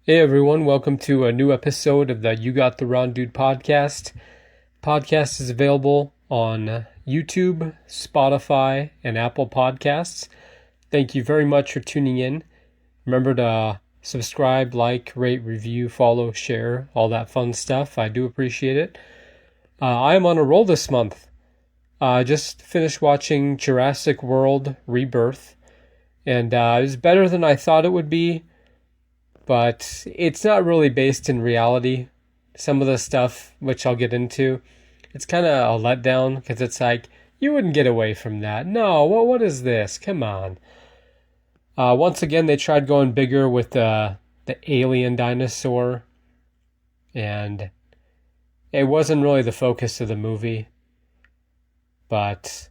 Hey everyone, welcome to a new episode of the You Got the Ron Dude podcast. Podcast is available on YouTube, Spotify, and Apple Podcasts. Thank you very much for tuning in. Remember to subscribe, like, rate, review, follow, share, all that fun stuff. I do appreciate it. I am on a roll this month. I just finished watching Jurassic World Rebirth, and it was better than I thought it would be. But it's not really based in reality. Some of the stuff, which I'll get into, it's kind of a letdown because it's like, you wouldn't get away from that. No, what is this? Come on. Once again, they tried going bigger with the alien dinosaur, and it wasn't really the focus of the movie. But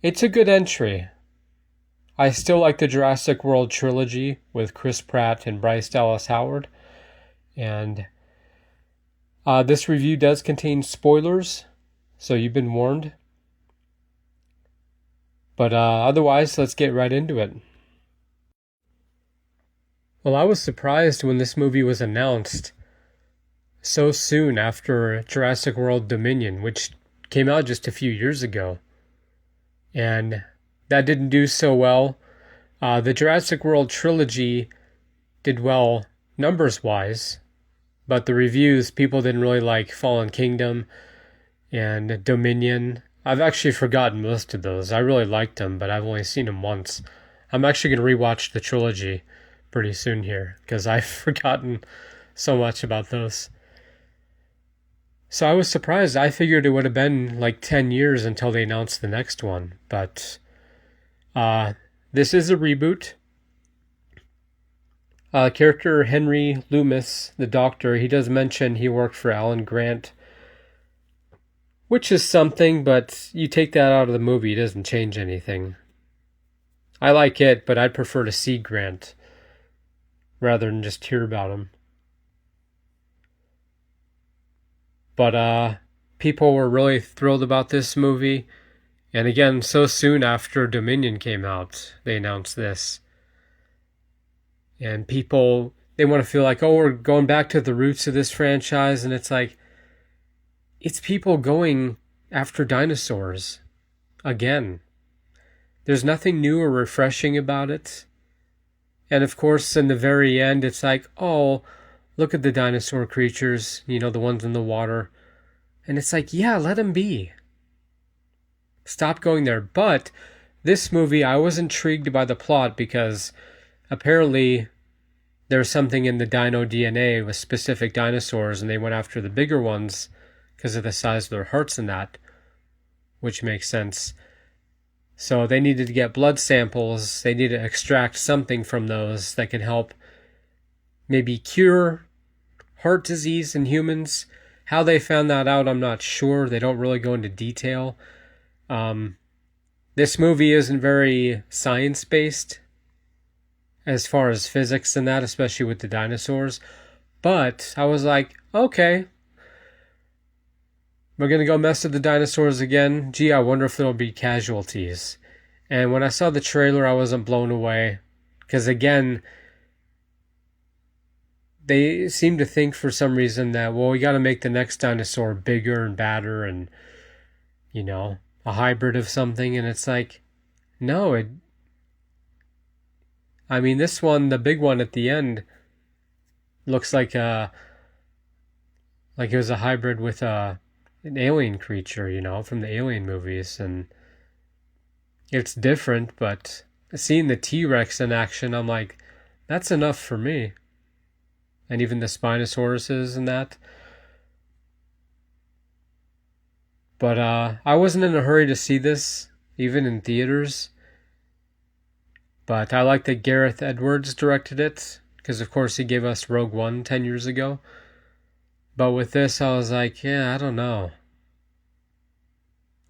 it's a good entry. I still like the Jurassic World trilogy with Chris Pratt and Bryce Dallas Howard. And this review does contain spoilers, so you've been warned. But otherwise, let's get right into it. Well, I was surprised when this movie was announced so soon after Jurassic World Dominion, which came out just a few years ago. And that didn't do so well. The Jurassic World trilogy did well numbers-wise, but the reviews, people didn't really like Fallen Kingdom and Dominion. I've actually forgotten most of those. I really liked them, but I've only seen them once. I'm actually going to rewatch the trilogy pretty soon here, because I've forgotten so much about those. So I was surprised. I figured it would have been like 10 years until they announced the next one, but this is a reboot. Character Henry Loomis, the doctor, he does mention he worked for Alan Grant, which is something, but you take that out of the movie, it doesn't change anything. I like it, but I'd prefer to see Grant rather than just hear about him. But people were really thrilled about this movie. And again, so soon after Dominion came out, they announced this. And people, they want to feel like, oh, we're going back to the roots of this franchise. And it's like, it's people going after dinosaurs again. There's nothing new or refreshing about it. And of course, in the very end, it's like, oh, look at the dinosaur creatures, the ones in the water. And it's like, yeah, let them be. Stop going there. But this movie, I was intrigued by the plot because apparently there's something in the dino DNA with specific dinosaurs, and they went after the bigger ones because of the size of their hearts and that, which makes sense. So they needed to get blood samples. They needed to extract something from those that can help maybe cure heart disease in humans. How they found that out, I'm not sure. They don't really go into detail. This movie isn't very science-based as far as physics and that, especially with the dinosaurs. But I was like, okay, we're going to go mess with the dinosaurs again. Gee, I wonder if there'll be casualties. And when I saw the trailer, I wasn't blown away. Because again, they seem to think for some reason that, well, we got to make the next dinosaur bigger and badder and, a hybrid of something. And it's like, no, this one, the big one at the end, looks like it was a hybrid with an alien creature, from the Alien movies. And it's different, but seeing the T-Rex in action, I'm like, that's enough for me. And even the Spinosauruses and that. But I wasn't in a hurry to see this, even in theaters. But I like that Gareth Edwards directed it, because of course he gave us Rogue One 10 years ago. But with this, I was like, yeah, I don't know.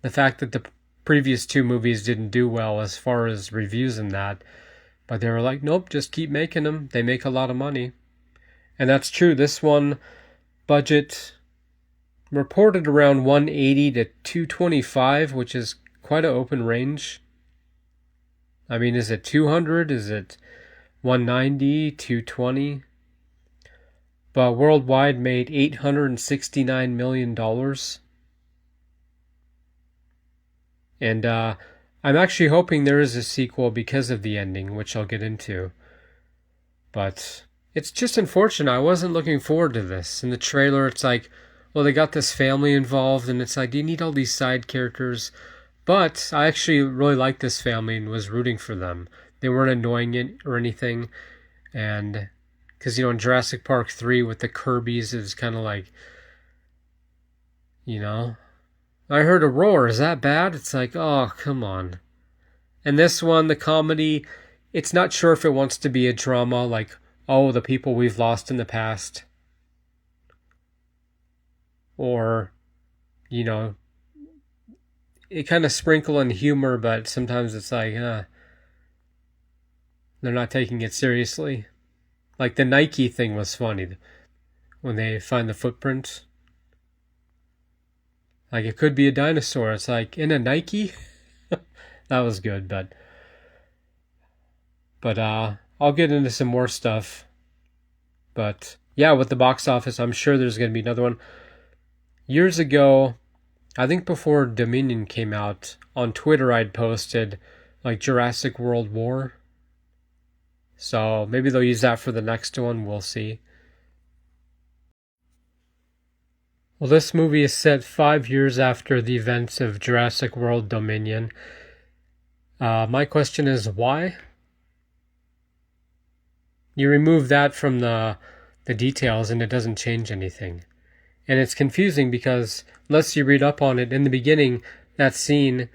The fact that the previous two movies didn't do well as far as reviews and that, but they were like, nope, just keep making them. They make a lot of money. And that's true. This one, budget reported around 180 to 225, which is quite an open range. Is it 200? Is it 190, 220? but worldwide made $869 million. And I'm actually hoping there is a sequel because of the ending, which I'll get into. But it's just unfortunate. I wasn't looking forward to this. In the trailer, it's like, well, they got this family involved, and it's like, do you need all these side characters? But I actually really liked this family and was rooting for them. They weren't annoying it or anything. And because, in Jurassic Park 3 with the Kirbys, it's kind of like, I heard a roar. Is that bad? It's like, oh, come on. And this one, the comedy, it's not sure if it wants to be a drama like, oh, the people we've lost in the past. Or, it kind of sprinkle in humor, but sometimes it's like, they're not taking it seriously. Like the Nike thing was funny when they find the footprint. Like it could be a dinosaur. It's like in a Nike. That was good, but I'll get into some more stuff. But yeah, with the box office, I'm sure there's going to be another one. Years ago, I think before Dominion came out, on Twitter I'd posted like Jurassic World War. So maybe they'll use that for the next one. We'll see. Well, this movie is set 5 years after the events of Jurassic World Dominion. My question is, why? You remove that from the details and it doesn't change anything. And it's confusing because unless you read up on it, in the beginning, that scene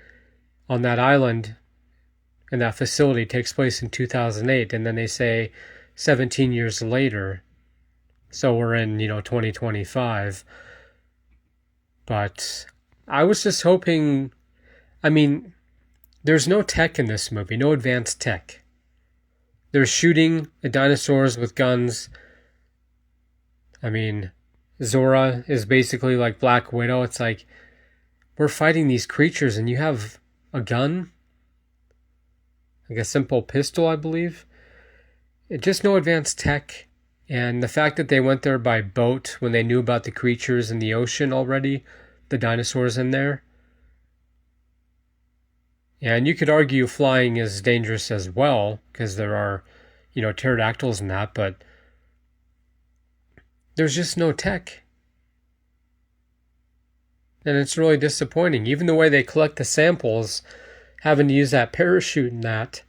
on that island and that facility takes place in 2008, and then they say 17 years later. So we're in, 2025. But I was just hoping, there's no tech in this movie, no advanced tech. They're shooting the dinosaurs with guns. Zora is basically like Black Widow. It's like, we're fighting these creatures and you have a gun? Like a simple pistol, I believe. Just no advanced tech. And the fact that they went there by boat when they knew about the creatures in the ocean already, the dinosaurs in there. And you could argue flying is dangerous as well, because there are, pterodactyls and that, but there's just no tech. And it's really disappointing. Even the way they collect the samples, having to use that parachute and that,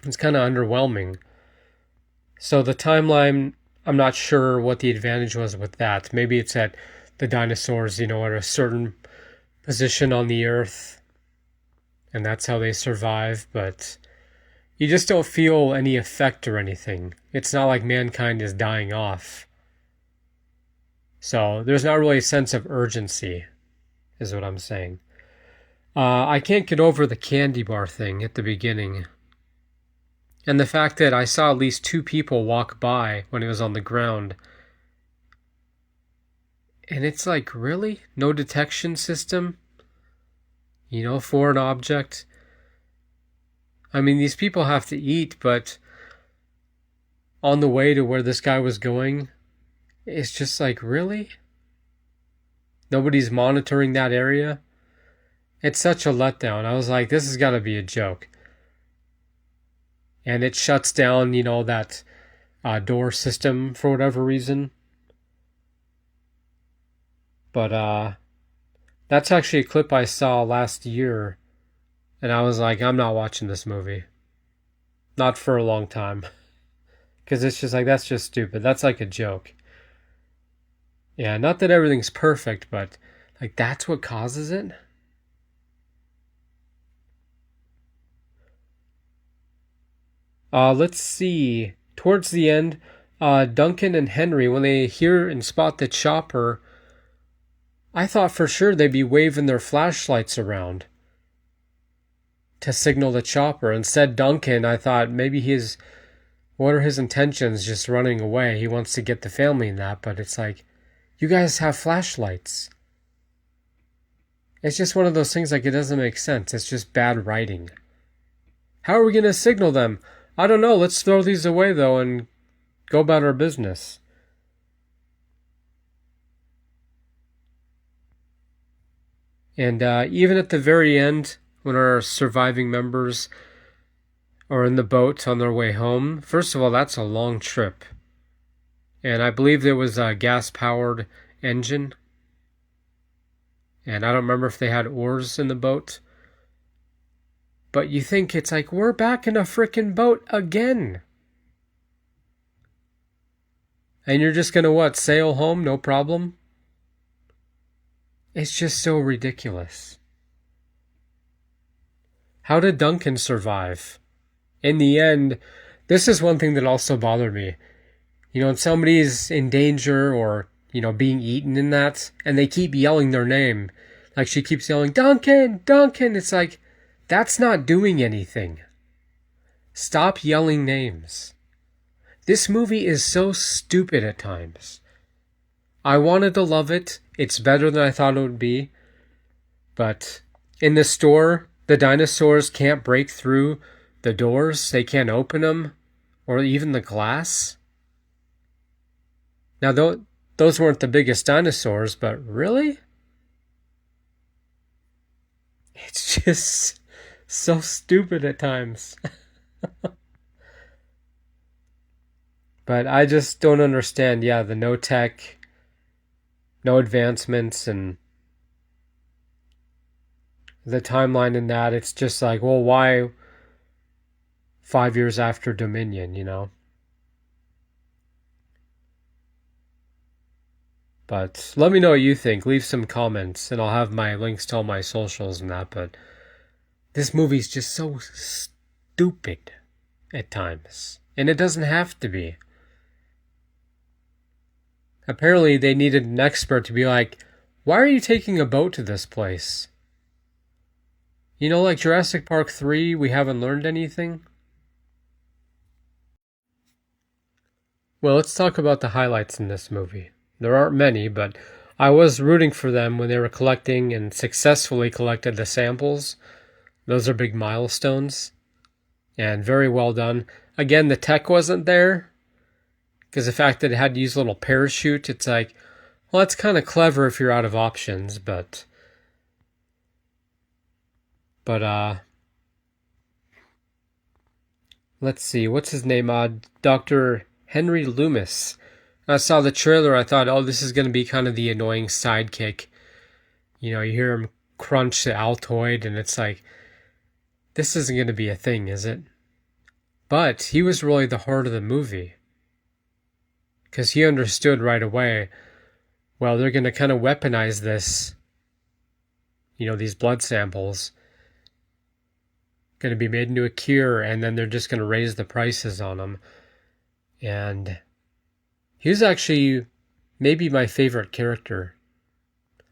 it's kind of underwhelming. So the timeline, I'm not sure what the advantage was with that. Maybe it's that the dinosaurs, at a certain position on the earth, and that's how they survive, but you just don't feel any effect or anything. It's not like mankind is dying off. So there's not really a sense of urgency, is what I'm saying. I can't get over the candy bar thing at the beginning. And the fact that I saw at least 2 people walk by when it was on the ground. And it's like, really? No detection system? For an object? These people have to eat, but on the way to where this guy was going, it's just like, really? Nobody's monitoring that area? It's such a letdown. I was like, this has got to be a joke. And it shuts down, that door system for whatever reason. But that's actually a clip I saw last year. And I was like, I'm not watching this movie. Not for a long time. Because it's just like, that's just stupid. That's like a joke. Yeah, not that everything's perfect, but like that's what causes it? Let's see. Towards the end, Duncan and Henry, when they hear and spot the chopper, I thought for sure they'd be waving their flashlights around to signal the chopper. Instead, Duncan, I thought maybe what are his intentions, just running away? He wants to get the family in that, but it's like, you guys have flashlights. It's just one of those things like it doesn't make sense. It's just bad writing. How are we going to signal them? I don't know. Let's throw these away, though, and go about our business. And even at the very end, when our surviving members are in the boat on their way home, first of all, that's a long trip. And I believe there was a gas-powered engine. And I don't remember if they had oars in the boat. But you think it's like, we're back in a frickin' boat again. And you're just gonna what, sail home, no problem? It's just so ridiculous. How did Duncan survive? In the end, this is one thing that also bothered me. When somebody's in danger or, being eaten in that, and they keep yelling their name. Like she keeps yelling, Duncan, Duncan. It's like, that's not doing anything. Stop yelling names. This movie is so stupid at times. I wanted to love it. It's better than I thought it would be. But in the store, the dinosaurs can't break through the doors. They can't open them. Or even the glass. Now, those weren't the biggest dinosaurs, but really? It's just so stupid at times. But I just don't understand, the no tech, no advancements, and the timeline in that. It's just like, well, why 5 years after Dominion, But let me know what you think. Leave some comments, and I'll have my links to all my socials and that. But this movie's just so stupid at times. And it doesn't have to be. Apparently, they needed an expert to be like, why are you taking a boat to this place? Like Jurassic Park 3, we haven't learned anything? Well, let's talk about the highlights in this movie. There aren't many, but I was rooting for them when they were collecting and successfully collected the samples. Those are big milestones. And very well done. Again, the tech wasn't there. Because the fact that it had to use a little parachute, it's like, well, that's kind of clever if you're out of options, but let's see, what's his name? Dr. Henry Loomis. I saw the trailer, I thought, oh, this is going to be kind of the annoying sidekick. You hear him crunch the Altoid, and it's like, this isn't going to be a thing, is it? But he was really the heart of the movie. Because he understood right away, well, they're going to kind of weaponize this, these blood samples, going to be made into a cure, and then they're just going to raise the prices on them. And he was actually maybe my favorite character.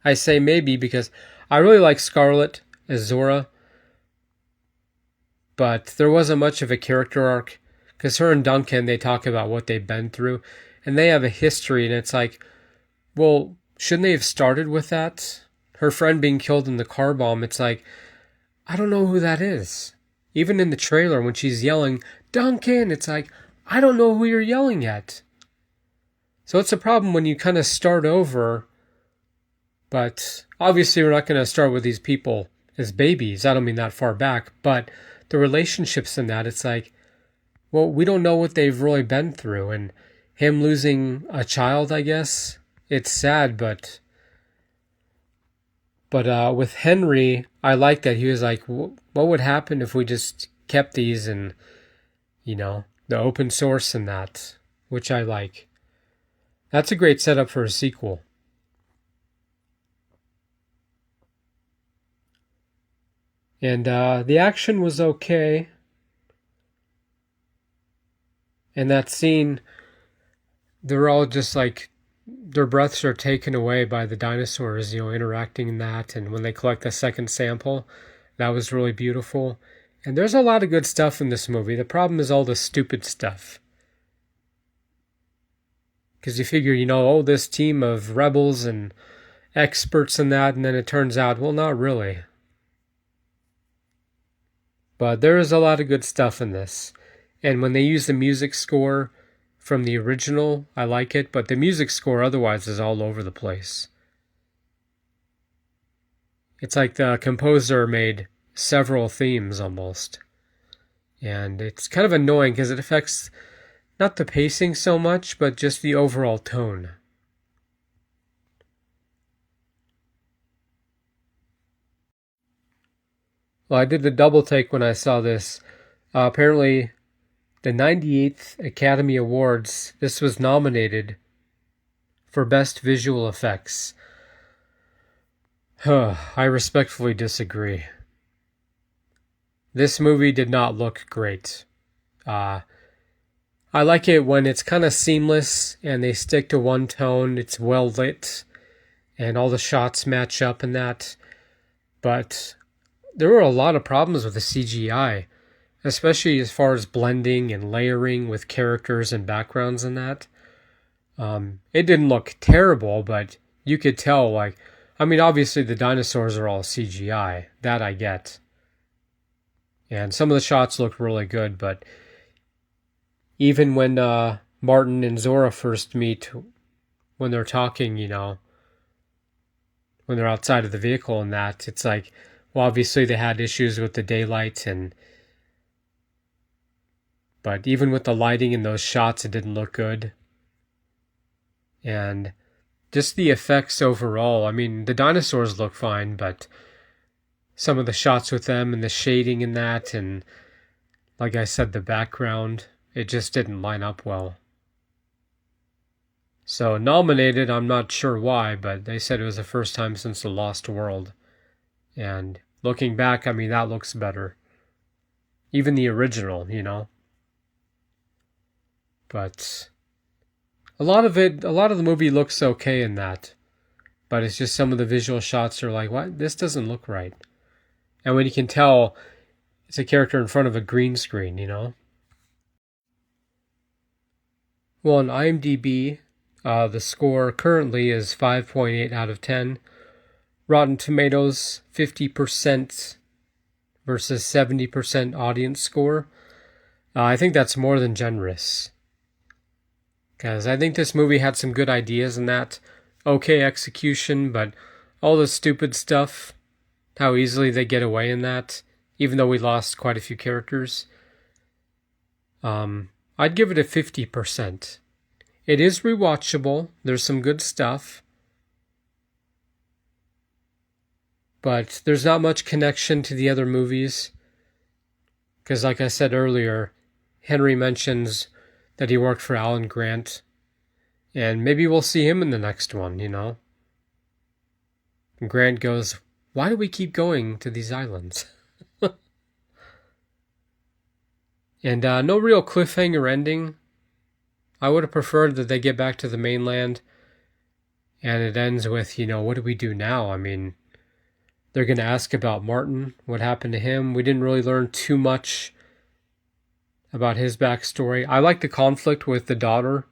I say maybe because I really like Scarlett as Zora, but there wasn't much of a character arc, because her and Duncan, they talk about what they've been through. And they have a history, and it's like, well, shouldn't they have started with that? Her friend being killed in the car bomb, it's like, I don't know who that is. Even in the trailer, when she's yelling, Duncan, it's like, I don't know who you're yelling at. So it's a problem when you kind of start over, but obviously we're not going to start with these people as babies. I don't mean that far back, but the relationships in that, it's like, well, we don't know what they've really been through, and him losing a child, I guess. It's sad, but with Henry, I like that he was like, what would happen if we just kept these and, the open source and that, which I like. That's a great setup for a sequel. And the action was okay. And that scene, they're all just like, their breaths are taken away by the dinosaurs, interacting in that. And when they collect the second sample, that was really beautiful. And there's a lot of good stuff in this movie. The problem is all the stupid stuff. Because you figure, oh, this team of rebels and experts in that, and then it turns out, well, not really. But there is a lot of good stuff in this. And when they use the music score from the original, I like it, but the music score otherwise is all over the place. It's like the composer made several themes almost. And it's kind of annoying because it affects not the pacing so much, but just the overall tone. Well, I did the double take when I saw this. Apparently, the 98th Academy Awards, this was nominated for Best Visual Effects. I respectfully disagree. This movie did not look great. I like it when it's kind of seamless and they stick to one tone. It's well lit and all the shots match up in that. But there were a lot of problems with the CGI, especially as far as blending and layering with characters and backgrounds and that. It didn't look terrible, but you could tell, obviously the dinosaurs are all CGI. That I get. And some of the shots look really good, but even when Martin and Zora first meet, when they're talking, when they're outside of the vehicle and that, it's like, well, obviously they had issues with the daylight, but even with the lighting in those shots, it didn't look good. And just the effects overall, the dinosaurs look fine, but some of the shots with them and the shading in that, and like I said, the background, it just didn't line up well. So nominated, I'm not sure why, but they said it was the first time since The Lost World. And looking back, that looks better. Even the original, But a lot of the movie looks okay in that. But it's just some of the visual shots are like, what? This doesn't look right. And when you can tell it's a character in front of a green screen, Well, on IMDb, the score currently is 5.8 out of 10. Rotten Tomatoes, 50% versus 70% audience score. I think that's more than generous. Because I think this movie had some good ideas in that. Okay execution, but all the stupid stuff, how easily they get away in that, even though we lost quite a few characters. I'd give it a 50%. It is rewatchable. There's some good stuff. But there's not much connection to the other movies. Because like I said earlier, Henry mentions that he worked for Alan Grant. And maybe we'll see him in the next one, And Grant goes, why do we keep going to these islands? And no real cliffhanger ending. I would have preferred that they get back to the mainland and it ends with, what do we do now? They're going to ask about Martin, what happened to him. We didn't really learn too much about his backstory. I like the conflict with the daughter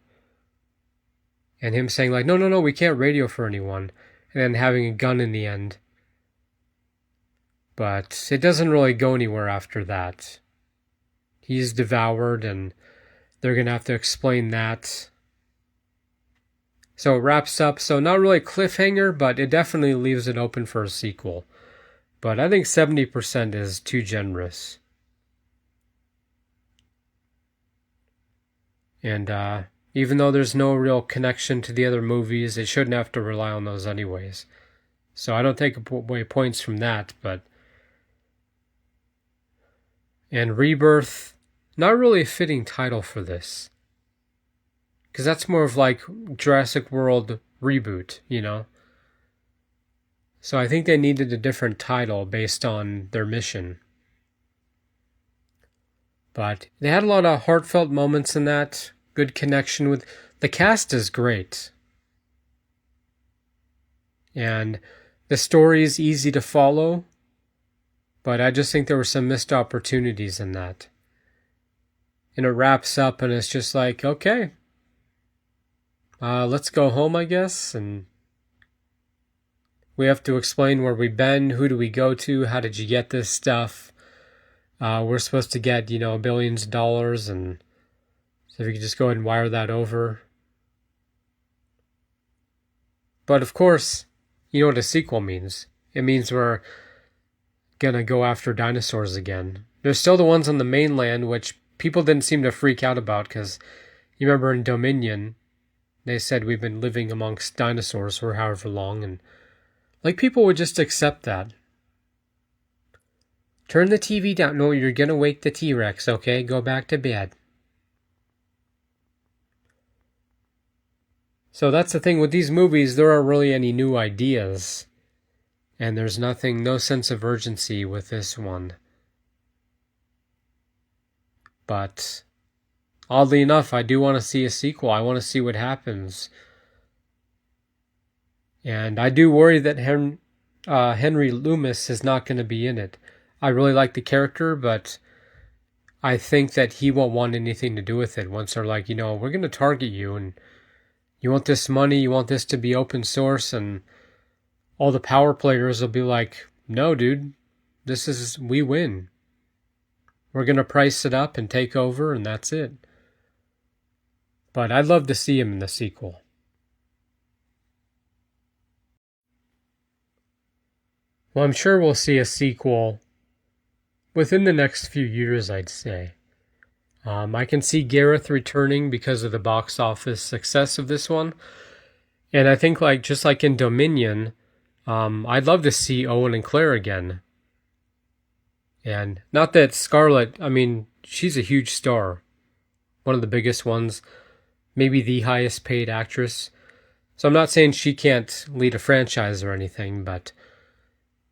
and him saying no, we can't radio for anyone. And then having a gun in the end. But it doesn't really go anywhere after that. He's devoured and they're going to have to explain that. So it wraps up. So not really a cliffhanger, but it definitely leaves it open for a sequel. But I think 70% is too generous. And even though there's no real connection to the other movies, it shouldn't have to rely on those anyways. So I don't take away points from that, but... And Rebirth, not really a fitting title for this. Because that's more of like Jurassic World reboot, So I think they needed a different title based on their mission. But they had a lot of heartfelt moments in that. Good connection with... The cast is great. And the story is easy to follow. But I just think there were some missed opportunities in that. And it wraps up and it's just like, okay. Let's go home, I guess. And we have to explain where we've been. Who do we go to? How did you get this stuff? We're supposed to get, billions of dollars, and so if you could just go ahead and wire that over. But of course, you know what a sequel means. it means we're gonna go after dinosaurs again. There's still the ones on the mainland, which people didn't seem to freak out about, because you remember in Dominion, they said we've been living amongst dinosaurs for however long, and like people would just accept that. Turn the TV down. No, you're gonna wake the T-Rex, okay? Go back to bed. So that's the thing with these movies, there aren't really any new ideas. And there's no sense of urgency with this one. But oddly enough, I do want to see a sequel. I want to see what happens. And I do worry that Henry Loomis is not going to be in it. I really like the character, but I think that he won't want anything to do with it once they're like, we're going to target you, and you want this money, you want this to be open source, and all the power players will be like, no, dude, we win. We're going to price it up and take over, and that's it. But I'd love to see him in the sequel. Well, I'm sure we'll see a sequel within the next few years, I'd say. I can see Gareth returning because of the box office success of this one. And I think just like in Dominion, I'd love to see Owen and Claire again. And not that Scarlett, she's a huge star. One of the biggest ones. Maybe the highest paid actress. So I'm not saying she can't lead a franchise or anything, but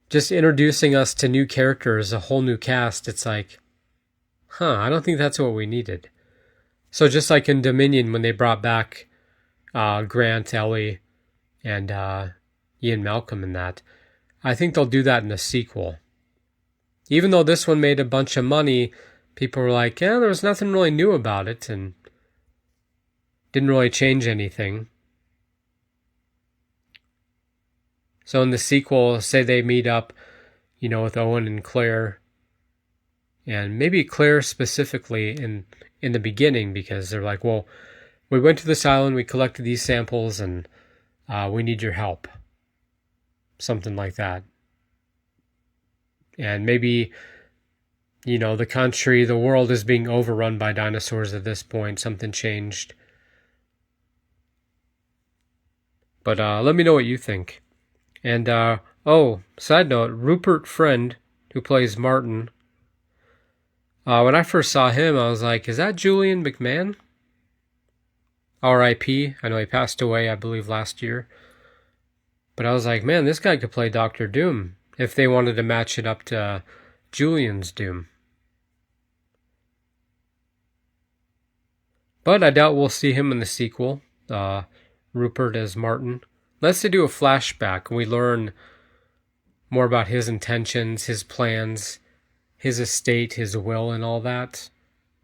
just introducing us to new characters, a whole new cast, it's like, I don't think that's what we needed. So just like in Dominion when they brought back Grant, Ellie, and Ian Malcolm in that, I think they'll do that in a sequel. Even though this one made a bunch of money, people were like, there was nothing really new about it, and didn't really change anything. So in the sequel, say they meet up, with Owen and Claire, and maybe Claire specifically in the beginning, because they're like, well, we went to this island, we collected these samples, and we need your help. Something like that. And maybe, the country, the world is being overrun by dinosaurs at this point. Something changed. But let me know what you think. And, side note, Rupert Friend, who plays Martin, when I first saw him, I was like, is that Julian McMahon? R.I.P. I know he passed away, I believe, last year. But I was like, man, this guy could play Dr. Doom if they wanted to match it up to Julian's Doom. But I doubt we'll see him in the sequel, Rupert as Martin. Unless they do a flashback and we learn more about his intentions, his plans, his estate, his will, and all that.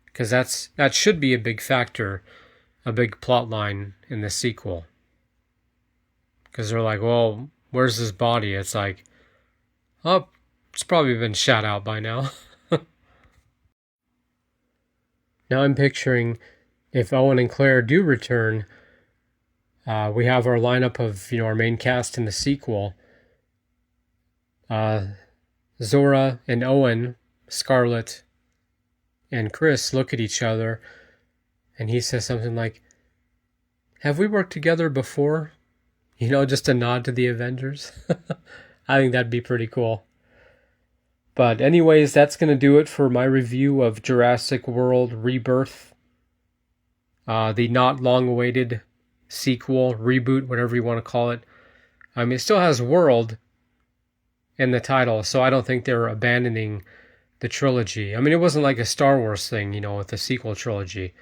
Because that should be a big factor, a big plot line in the sequel. Because they're like, well, where's his body? It's like, it's probably been shot out by now. Now I'm picturing if Owen and Claire do return, we have our lineup of, our main cast in the sequel. Zora and Owen, Scarlett, and Chris look at each other, and he says something like, have we worked together before? Just a nod to the Avengers. I think that'd be pretty cool. But anyways, that's going to do it for my review of Jurassic World Rebirth. The not long-awaited sequel, reboot, whatever you want to call it. It still has World in the title, so I don't think they're abandoning the trilogy. It wasn't like a Star Wars thing, with the sequel trilogy.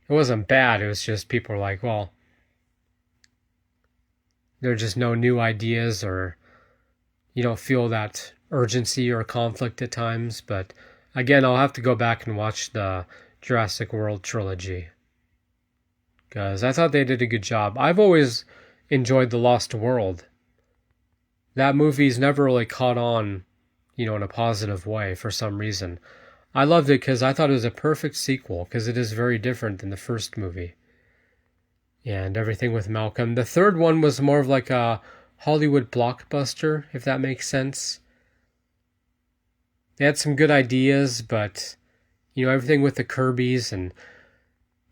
It wasn't bad, it was just people were like, well, there are just no new ideas, or you don't feel that urgency or conflict at times. But again, I'll have to go back and watch the Jurassic World trilogy, because I thought they did a good job. I've always enjoyed The Lost World. That movie's never really caught on, in a positive way for some reason. I loved it because I thought it was a perfect sequel, because it is very different than the first movie. And everything with Malcolm. The third one was more of like a Hollywood blockbuster, if that makes sense. They had some good ideas, but, everything with the Kirbys and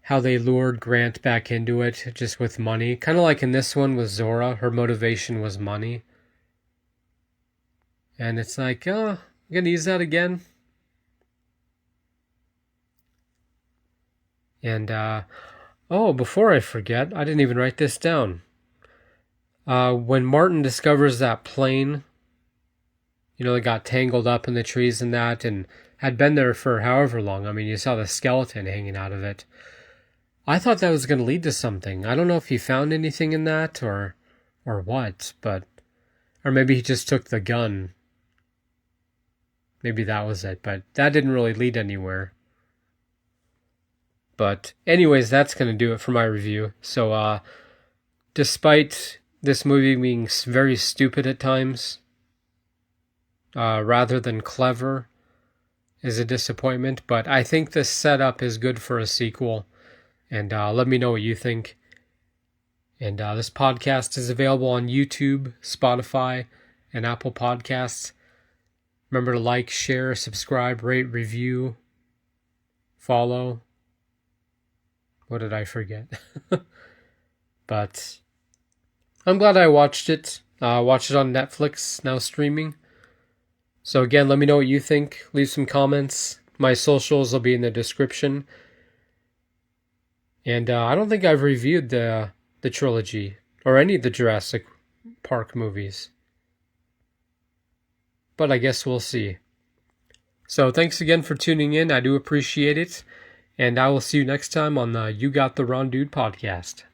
how they lured Grant back into it just with money. Kind of like in this one with Zora, her motivation was money. And it's like, I'm going to use that again. And, before I forget, I didn't even write this down. When Martin discovers that plane, they got tangled up in the trees and that, and had been there for however long. I mean, you saw the skeleton hanging out of it. I thought that was going to lead to something. I don't know if he found anything in that or what, or maybe he just took the gun. Maybe that was it, but that didn't really lead anywhere. But anyways, that's going to do it for my review. So, despite this movie being very stupid at times, rather than clever, is a disappointment. But I think the setup is good for a sequel. And let me know what you think. And this podcast is available on YouTube, Spotify, and Apple Podcasts. Remember to like, share, subscribe, rate, review, follow. What did I forget? But I'm glad I watched it. Watched it on Netflix, now streaming. So again, let me know what you think. Leave some comments. My socials will be in the description. And I don't think I've reviewed the trilogy or any of the Jurassic Park movies. But I guess we'll see. So thanks again for tuning in. I do appreciate it. And I will see you next time on the You Got the Wrong Dude podcast.